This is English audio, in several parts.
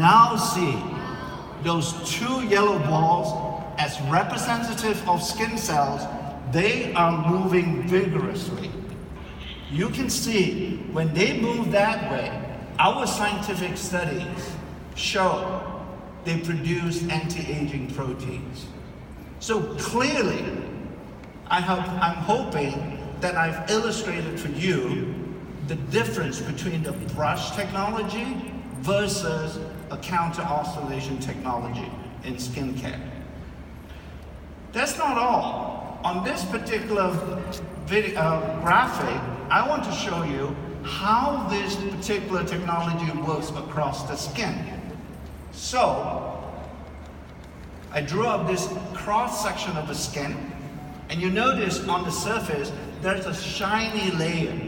now see those two yellow balls as representative of skin cells. They are moving vigorously. You can see when they move that way, our scientific studies show they produce anti-aging proteins. So clearly, I'm hoping that I've illustrated for you the difference between the brush technology versus a counter-oscillation technology in skincare. That's not all. On this particular graphic, I want to show you how this particular technology works across the skin. So, I drew up this cross-section of the skin, and you notice on the surface, there's a shiny layer.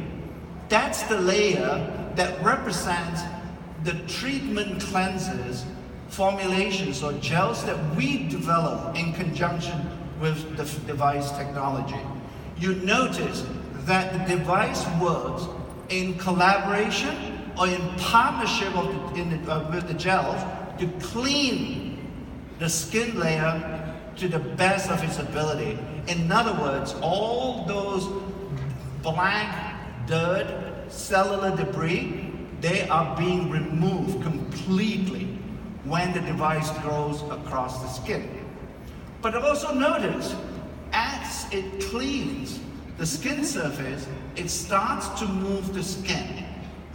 That's the layer that represents the treatment cleansers, formulations, or gels that we develop in conjunction with the device technology. You notice that the device works in collaboration or in partnership with the gels to clean the skin layer to the best of its ability. In other words, all those black dirt, cellular debris, they are being removed completely when the device goes across the skin. But I've also noticed, as it cleans the skin surface, it starts to move the skin.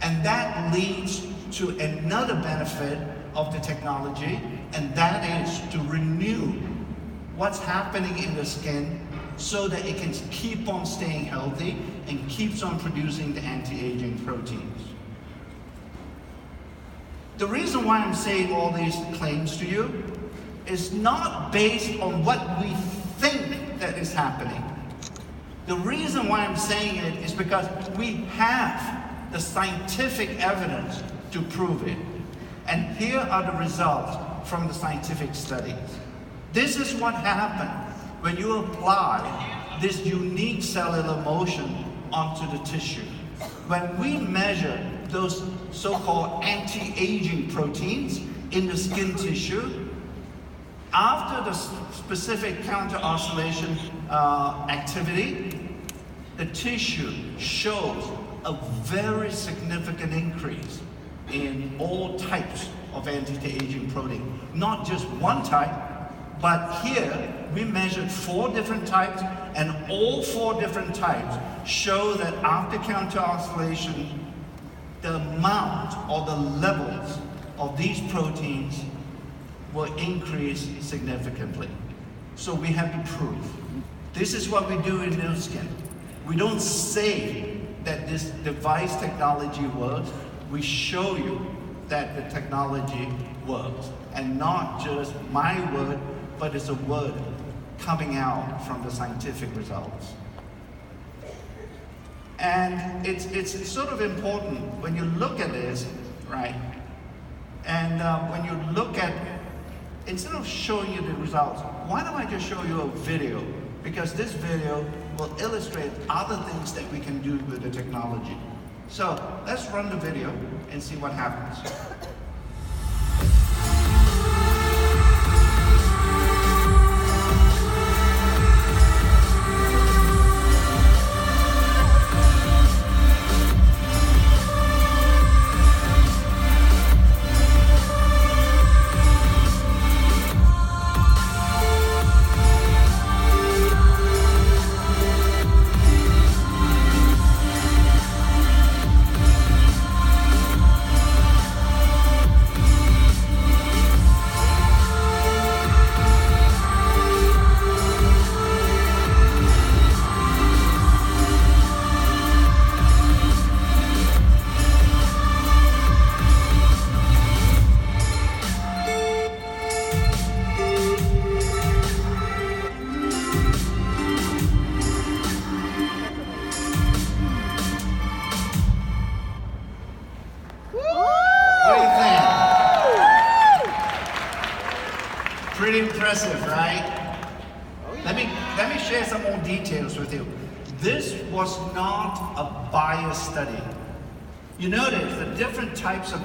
And that leads to another benefit of the technology, and that is to renew what's happening in the skin so that it can keep on staying healthy and keeps on producing the anti-aging proteins. The reason why I'm saying all these claims to you is not based on what we think that is happening. The reason why I'm saying it is because we have the scientific evidence to prove it. And here are the results from the scientific studies. This is what happens when you apply this unique cellular motion onto the tissue. When we measure those so-called anti-aging proteins in the skin tissue, after the specific counter-oscillation activity, the tissue shows a very significant increase in all types of anti-aging protein. Not just one type, but here we measured 4 different types, and all 4 different types show that after counter-oscillation, the amount or the levels of these proteins will increase significantly. So we have the proof. This is what we do in Nu Skin. We don't say that this device technology works, we show you that the technology works. And not just my word, but it's a word coming out from the scientific results. And it's sort of important when you look at this, right? And when you look at, instead of showing you the results, why don't I just show you a video? Because this video will illustrate other things that we can do with the technology. So let's run the video and see what happens. Pretty impressive, right? Let me share some more details with you. This was not a bias study. You notice the different types of